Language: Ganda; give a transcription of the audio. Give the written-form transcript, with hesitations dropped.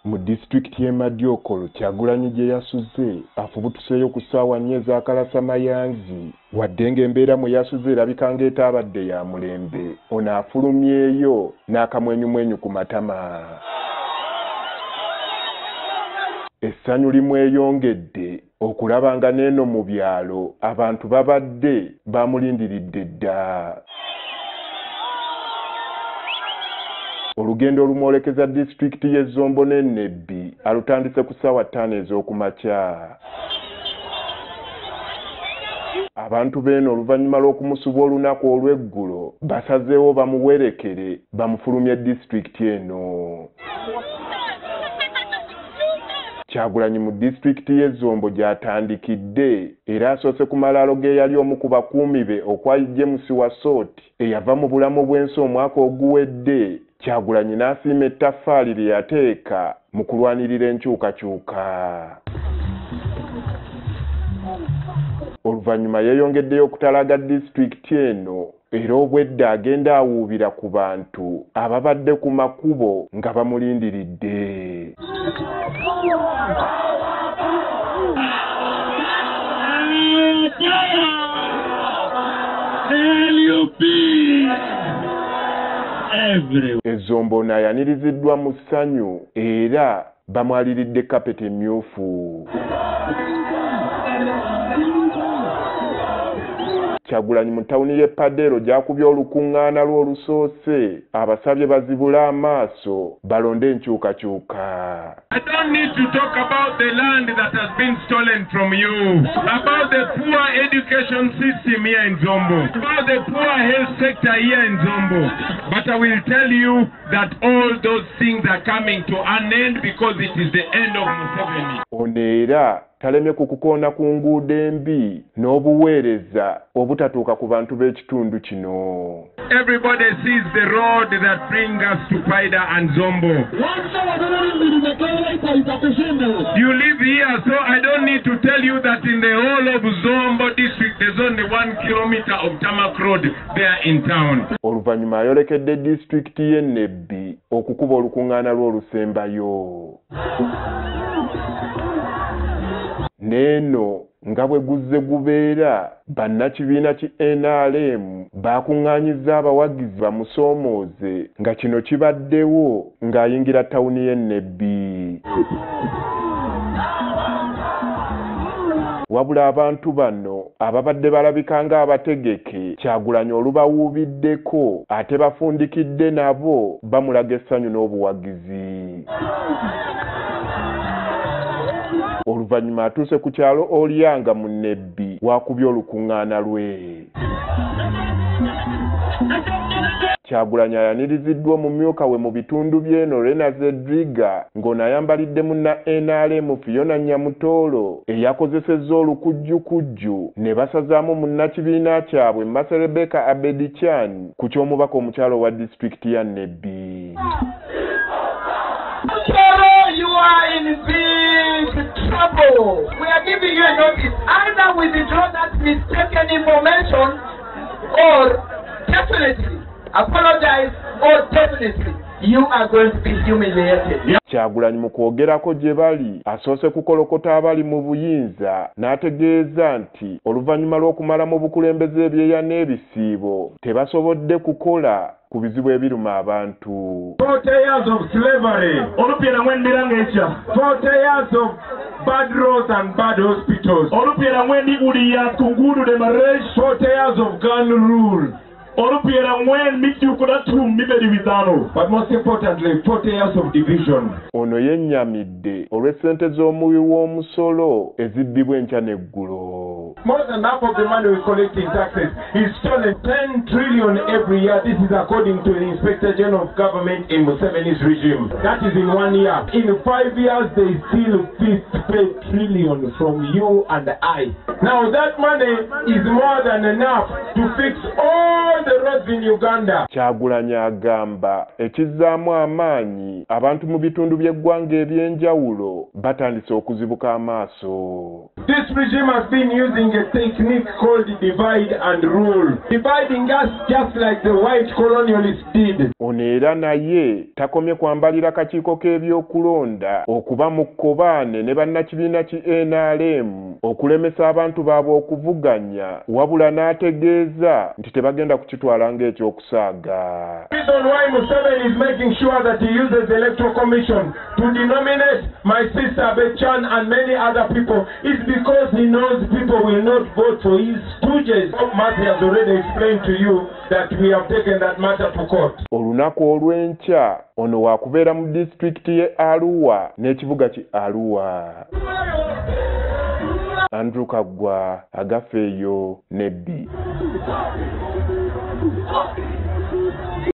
Mu disitulikiti y'e Madyokolo Kyagulanyi gye yasuze afubutuseeyo ku ssaawa 4 ez'akalasamayanzi wadde ng'embeera mwe yasuze erabika ng'etaabadde ya mulembe ono afulumyeyo n'akamwenyumwenyu ku matama. Essanyu limweyongedde okulaba nga n'eno mu byalo abantu babadde bamulindiridde dda. Olugendo olumwolekeza disitulikiti y'e Zombo ne Nebbi alutandise ku ssaawa 5 ez'okumakya. Abantu b'eno oluvannyuma lw'okumusuba olunaku olw'eggulo basazeewo bamuwerekere bamufulumye disitulikiti eno. Kyagulanyi mu disitulikiti y'e Zombo gy'atandikidde era asoose ku malaalo ge yali omu ku bakuumi be okwayi James Wasoti eyava mu bulamu bw'ensi omwaka oguwedde. Kyagulanyi n'asiima ettaffaali lye yateeka mu kulwanirira enkyukakyuka. Oluvannyuma yeeyongeddeyo okutalaga disitulikiti eno era obwedda agenda awuubira ku bantu ababadde ku makubo nga bamulindiridde. Ezombo n'ayaniriziddwa mu ssanyu era bamwaliridde kapeti emmyufu. Kyagulanyi mu ttawuni y'e Padero gy'akubye olukuŋŋaana lwe olusoose abasabye bazibule amaaso balonde enkyukakyuka. I don't need to talk about the land that has been stolen from you, about the poor education system here in Zombo, about the poor health sector here in Zombo, but I will tell you that all those things are coming to an end because it is the end of Museveni. Oneera talemye ku kukoona ku nguudo embi n'obuweereza obutatuuka ku bantu b'ekitundu kino. Everybody sees the road that brings us to Paida and Zombo. You live here, so I don't need to tell you that in the whole of Zombo district there's only 1 kilometer of tarmac road there in town. Oluvannyuma ayolekedde disitulikiti y'e Nebbi okukuba olukuŋŋaana lwe olusembayo. N'eno nga bwe guzze gubeera bannakibiina ki NRM baakuŋŋaanyizza abawagizi bamusoomooze nga kino kibaddewo ng'ayingira ttawuni y'e Nebbi. Wabula abantu bano ababadde balabika ng'abategeke Kyagulanyi olubawuubiddeko ate bafundikidde nabo bamulaga essanyu n'obuwagizi. Oluvannyuma atuuse ku kyalo Olyanga mu Nebbi wakubye olukuŋŋaana lwe. Kyagulanyi ayaniriziddwa omumyuka we mu bitundu by'eno Rena Zedriga ng'ono ayambalidde munna NRM Fiona Nyamutoolo eyakozesezza olukujjukujju ne basazaamu munnakibiina kyabwe Maserebeka Abedichan ku ky'omubaka omukyalo wa disitulikiti ya Nebbi. You are in big trouble. We are giving you a notice. Either withdraw that mistaken information or definitely apologize or definitely you are going to be humiliated. Kyagulanyi mu kwogerako gye bali asoose kukolokota abali mu buyinza n'ategeeza nti oluvannyuma lw'okumala mu bukulembeze ebyeya n'ebisiibo tebasobodde kukola ku bizibu ebiruma abantu. 40 years of slavery. 40 years of bad roads and bad hospitals. 40 years of gun rule. But most importantly, 40 years of division. Ono yennyamidde olw'essente z'omuwi w'omusolo ezibbibwa enkya n'eggulo. More than half of the money we collect in taxes is stolen. 10 trillion every year. This is according to the Inspector General of Government in Museveni's regime. That is in 1 year. In 5 years, they steal 50 trillion from you and I. Now that money is more than enough to fix all the roads in Uganda. Kyagulanyi agamba ekizzaamu amaanyi abantu mu bitundu by'eggwanga eby'enjawulo batandise okuzibuka amaaso. This regime has been using a technique called divide and rule, dividing us just like the white colonialists did. Ono era naye takomye kwambalira kakiiko k'ebyokulonda okuba mu kkobaane ne bannakibiina ki NRM okulemesa abantu baabwe okuvuganya, wabula n'ategeeza nti tebagenda kukitwala ng'ekyokusaaga. The reason why Museveni is making sure that he uses the Electoral Commission to denominate my sister Bechan and many other people is because he knows people will not vote for his stooges. Matthew has already explained to you that we have taken that matter to court. Olunaku olw'enkya ono waakubeera mu disitulikiti ye Arua n'ekibuga ki Arua. Andrew Kaggwa, Agafeeyo, Nebbi.